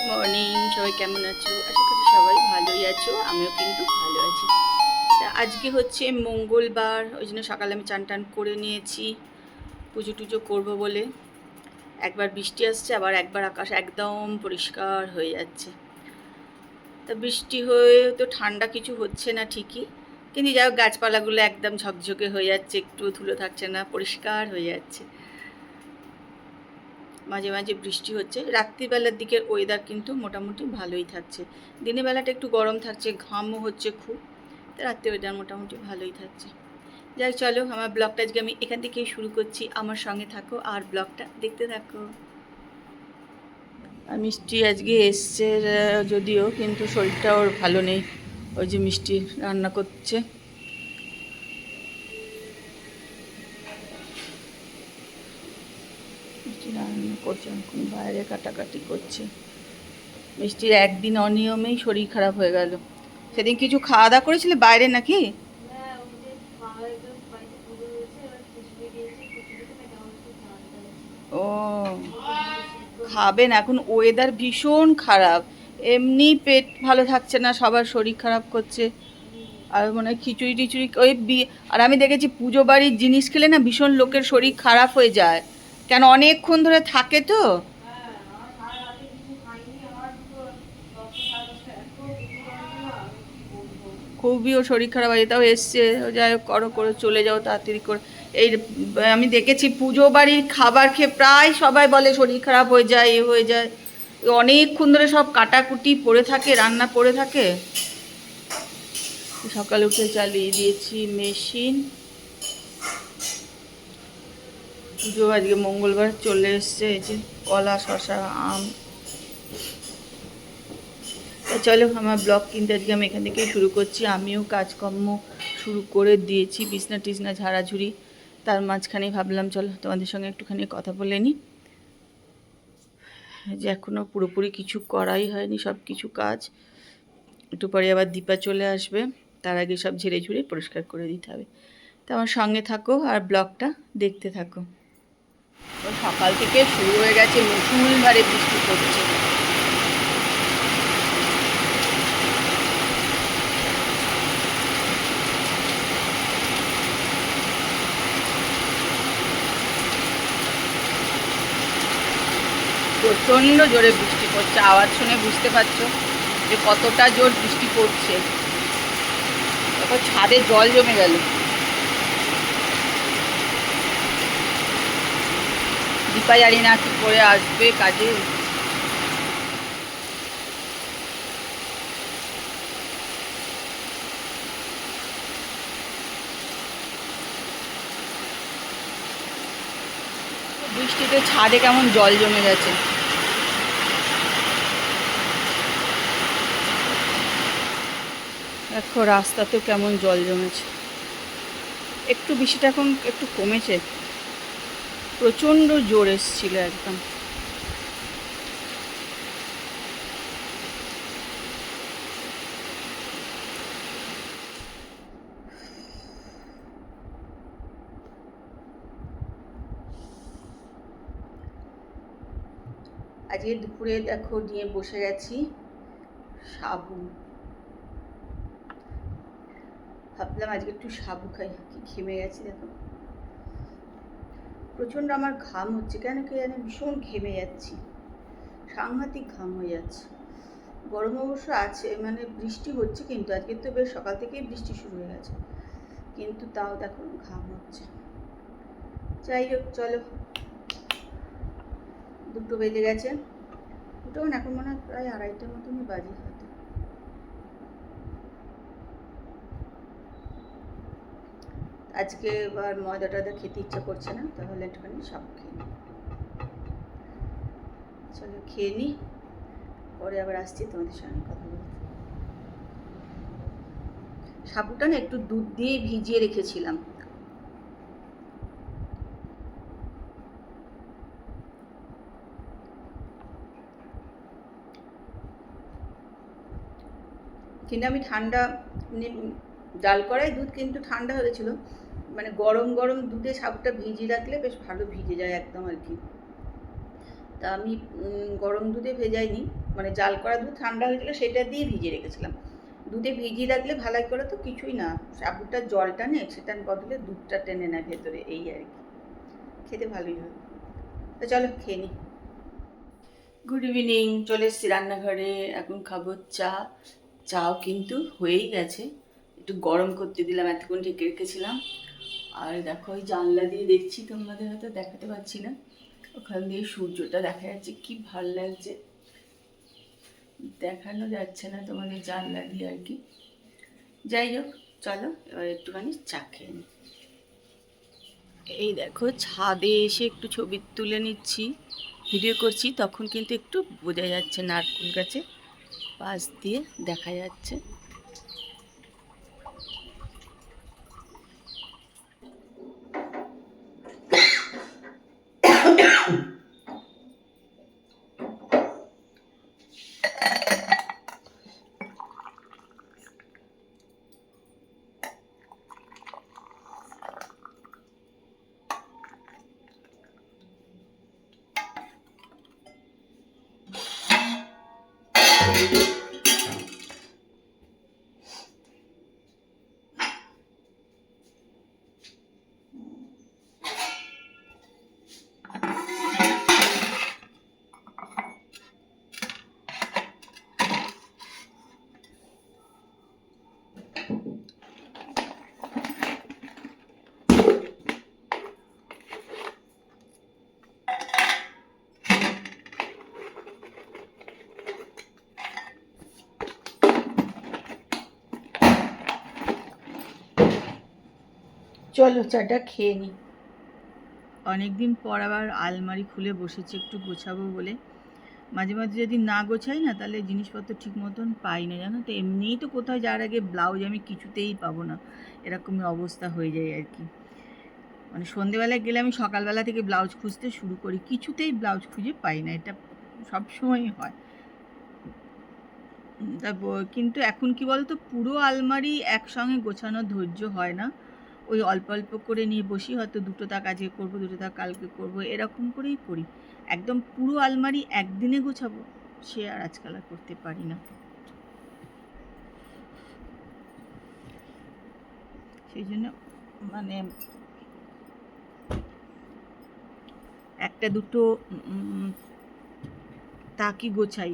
Morning, সবাই কেমন আছো? আশা করি সবাই ভালোই আছো, আমিও কিন্তু ভালো আছি। তা আজকে হচ্ছে মঙ্গলবার, ওই জন্য সকালে আমি চান টান করে নিয়েছি পুজো টুজো করবো বলে। একবার বৃষ্টি আসছে, আবার একবার আকাশ একদম পরিষ্কার হয়ে যাচ্ছে। তা বৃষ্টি হয়ে তো ঠান্ডা কিছু হচ্ছে না ঠিকই, কিন্তু যাই হোক গাছপালাগুলো একদম ঝকঝকে হয়ে যাচ্ছে, একটু ধুলো থাকছে না, পরিষ্কার হয়ে যাচ্ছে। মাঝে মাঝে বৃষ্টি হচ্ছে, রাত্রিবেলার দিকের ওয়েদার কিন্তু মোটামুটি ভালোই থাকছে। দিনের বেলাটা একটু গরম থাকছে, ঘামও হচ্ছে খুব। তো রাত্রি ওয়েদার মোটামুটি ভালোই থাকছে। যাই চলো, আমার ব্লগটা আজকে আমি এখান থেকেই শুরু করছি। আমার সঙ্গে থাকো আর ব্লগটা দেখতে থাকো। আর মিষ্টি আজকে এসছে, যদিও কিন্তু শরীরটা ওর ভালো নেই। ওই যে মিষ্টি রান্না করছে, মিষ্টি রান্না করছে, এখন বাইরে কাটাকাটি করছে। মিষ্টির একদিন অনিয়মেই শরীর খারাপ হয়ে গেল। সেদিন কিছু খাওয়া দাওয়া করেছিলে বাইরে নাকি? ও, খাবেন, এখন ওয়েদার ভীষণ খারাপ। এমনি পেট ভালো থাকছে না, সবার শরীর খারাপ করছে। আর মনে হয় খিচুড়ি টিচুড়ি আর আমি দেখেছি পুজো বাড়ির জিনিস খেলে না ভীষণ লোকের শরীর খারাপ হয়ে যায়, কেন অনেকক্ষণ ধরে থাকে তো। খুবই ওর শরীর খারাপ হয়ে, তাও এসছে। ও যাই হোক, করো করে চলে যাও তাড়াতাড়ি করে। এই আমি দেখেছি পুজো বাড়ির খাবার খেয়ে প্রায় সবাই বলে শরীর খারাপ হয়ে যায়, এ হয়ে যায়। অনেকক্ষণ ধরে সব কাটাকুটি পড়ে থাকে, রান্না পড়ে থাকে। সকালে উঠে চালিয়ে দিয়েছি মেশিন। পুজো আজকে মঙ্গলবার চলে এসছে, এই যে কলা শশা আম। চলো, আমার ব্লগ কিন্তু আজকে আমি এখান থেকেই শুরু করছি। আমিও কাজকর্ম শুরু করে দিয়েছি, বিছনা টিছনা ঝাড়াঝুড়ি। তার মাঝখানেই ভাবলাম চলো তোমাদের সঙ্গে একটুখানি কথা বলে নিই। যে এখনও পুরোপুরি কিছু করাই হয়নি, সব কিছু কাজ। একটু পরে আবার দীপা চলে আসবে, তার আগে সব ঝেড়ে ঝুড়ে পরিষ্কার করে দিতে হবে। তো আমার সঙ্গে থাকো আর ব্লগটা দেখতে থাকো। সকাল থেকে শুরু হয়ে গেছে, মুষলধারে বৃষ্টি পড়ছে। প্রচণ্ড জোরে বৃষ্টি পড়ছে, আওয়াজ শুনে বুঝতে পারছো যে কতটা জোর বৃষ্টি পড়ছে। তারপর ছাদে জল জমে গেল। দীপা জানি না কি করে আসবে কাজে। বৃষ্টিতে ছাদে কেমন জল জমে গেছে। দেখো রাস্তাতেও কেমন জল জমেছে। একটু বৃষ্টিটা এখন একটু কমেছে, প্রচণ্ড জোর এসেছিল একদম। আজকে দুপুরে দেখো নিয়ে বসে গেছি সাবু। ভাবলাম আজকে একটু সাবু খাই, কি ঘেমে গেছি দেখো। প্রচণ্ড আমার ঘাম হচ্ছে, কেন কে জানে, ভীষণ ঘেমে যাচ্ছি, সাংঘাতিক ঘাম হয়ে যাচ্ছে। গরম অবশ্য আছে, মানে বৃষ্টি হচ্ছে, কিন্তু আজকে তো বেশ সকাল থেকেই বৃষ্টি শুরু হয়ে গেছে, কিন্তু তাও দেখো ঘাম হচ্ছে। যাই হোক চলো, 2টো বেজে গেছে। 2টো না, এখন মনে হয় প্রায় 2:30টার মতনই বাজে হয়তো। আজকে এবার ময়দা টয়দা খেতে ইচ্ছা করছে না, তাহলে একটুখানি সাবু খেয়ে নিই। চলো খেয়ে নিই, পরে আবার আসছি তোমাদের সঙ্গে কথা বলতে। সাবুটা না একটু দুধ দিয়ে ভিজিয়ে রেখেছিলাম। কিন্তু আমি ঠান্ডা জাল করাই দুধ কিন্তু ঠান্ডা হয়েছিল, মানে গরম গরম দুধে সাবুটা ভিজিয়ে রাখলে বেশ ভালো ভিজে যায় একদম আর কি। তা আমি গরম দুধে ভেজাইনি, মানে জাল করা দুধ ঠান্ডা হয়ে গেলে সেটা দিয়ে ভিজিয়ে রেখেছিলাম। দুধে ভিজিয়ে রাখলে ভালাই করে তো কিছুই না, সাবুটার জলটা নেই, সেটার বদলে দুধটা টেনে নেয় ভেতরে, এই আর কি। খেতে ভালোই হয়। তো চলো খেয়ে নিই। গুড ইভিনিং, চলে এসেছি রান্নাঘরে। এখন খাবো চা। চাও কিন্তু হয়েই গেছে, একটু গরম করতে দিলাম, এতক্ষণ ঢেকে রেখেছিলাম। আর দেখো ওই জানলা দিয়ে দেখছি, তোমাদের হয়তো দেখাতে পারছি না, ওখান দিয়ে সূর্যটা দেখা যাচ্ছে, কি ভাল লাগছে। দেখানো যাচ্ছে না তোমাদের জানলা দিয়ে আর কি। যাই হোক, চলো এবার একটুখানি চা খেয়ে নিই। এই দেখো ছাদে এসে একটু ছবি তুলে নিচ্ছি, ভিডিও করছি, তখন কিন্তু একটু বোঝা যাচ্ছে, নারকেল গাছে পাশ দিয়ে দেখা যাচ্ছে। চলো চাটা খেয়ে নিই। অনেকদিন পর আবার আলমারি খুলে বসেছি একটু গোছাবো বলে। মাঝে মাঝে যদি না গোছাই না, তাহলে জিনিসপত্র ঠিক মতন পাই না, জানো তো। এমনিই তো কোথাও যাওয়ার আগে ব্লাউজ আমি কিছুতেই পাবো না, এরকমই অবস্থা হয়ে যায় আর কি। মানে সন্ধেবেলায় গেলে আমি সকালবেলা থেকে ব্লাউজ খুঁজতে শুরু করি, কিছুতেই ব্লাউজ খুঁজে পাই না, এটা সবসময়ই হয়। তা কিন্তু এখন কি বলতো, পুরো আলমারি একসঙ্গে গোছানো ধৈর্য হয় না। ওই অল্প অল্প করে নিয়ে বসি, হয়তো দুটো তাক আজকে করবো, দুটো তাক কালকে করবো, এরকম করেই করি। একদম পুরো আলমারি একদিনে গোছাবো, সে আর আজকাল আর করতে পারি না। সেই জন্য মানে একটা দুটো তাকই গোছাই।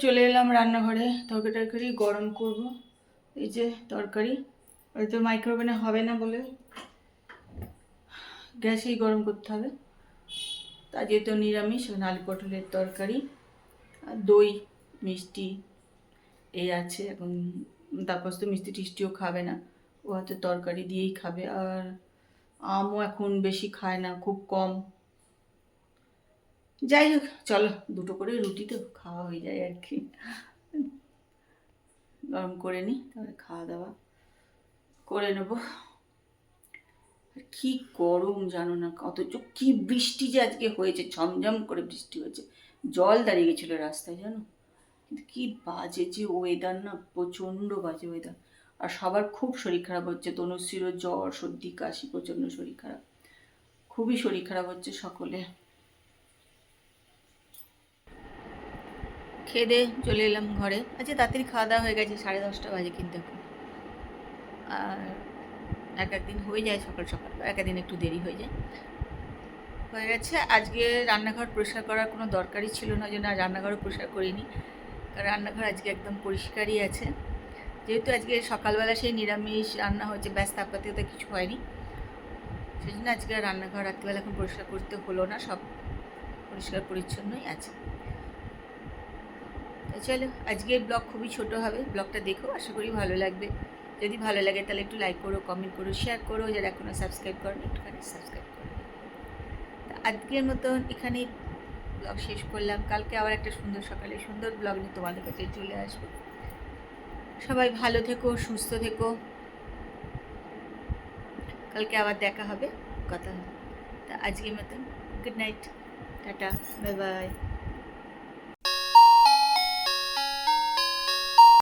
চলে এলাম রান্নাঘরে, তরকারি গরম করব। এই যে তরকারি, হয়তো মাইক্রোওভেনে হবে না বলে গ্যাসেই গরম করতে হবে। তা যেহেতু নিরামিষ, আলু পটলের তরকারি আর দই মিষ্টি এই আছে এখন। তারপর তো মিষ্টি টিষ্টিও খাবে না, ও হয়তো তরকারি দিয়েই খাবে। আর আমও এখন বেশি খায় না, খুব কম। যাই হোক, চলো দুটো করে রুটি তো খাওয়া হয়ে যায় আর কি। গরম করে নিই, তারপরে খাওয়া দাওয়া করে নেবো। কি গরম জানো না, অথচ কি বৃষ্টি যে আজকে হয়েছে, ঝমঝম করে বৃষ্টি হয়েছে, জল দাঁড়িয়ে গেছিলো রাস্তায় জানো। কিন্তু কি বাজে যে ওয়েদার না, প্রচণ্ড বাজে ওয়েদার। আর সবার খুব শরীর খারাপ হচ্ছে, তনুশ্রীরও জ্বর সর্দি কাশি, প্রচণ্ড শরীর খারাপ, খুবই শরীর খারাপ হচ্ছে সকলে। খেয়ে দিয়ে চলে এলাম ঘরে। আচ্ছা তাড়াতাড়ি খাওয়া দাওয়া হয়ে গেছে, 10:30 বাজে কিন্তু এখন। আর এক একদিন হয়ে যায় সকাল সকাল, এক একদিন একটু দেরি হয়ে যায়। হয়ে গেছে। আজকে রান্নাঘর পরিষ্কার করার কোনো দরকারই ছিল না, ওই জন্য আর রান্নাঘরও পরিষ্কার করিনি। কারণ রান্নাঘর আজকে একদম পরিষ্কারই আছে। যেহেতু আজকে সকালবেলা সেই নিরামিষ রান্না হয়েছে, ব্যাস তারপরে তো কিছু হয়নি, সেই জন্য আজকে রান্নাঘর রাত্রিবেলা এখন পরিষ্কার করতে হলো না, সব পরিষ্কার পরিচ্ছন্নই আছে। চলো, আজকের ব্লগ খুবই ছোট হবে, ব্লগটা দেখো, আশা করি ভালো লাগবে। যদি ভালো লাগে তাহলে একটু লাইক করো, কমেন্ট করো, শেয়ার করো, যারা এখনও সাবস্ক্রাইব করো একটুখানি সাবস্ক্রাইব করো। আজকের মতন এখানেই ব্লগ শেষ করলাম। কালকে আবার একটা সুন্দর সকালে সুন্দর ব্লগ নিয়ে তোমাদের কাছে চলে আসবো। সবাই ভালো থেকো, সুস্থ থেকো। কালকে আবার দেখা হবে, কথা হবে। তা আজকের মতন good night, tata, bye bye.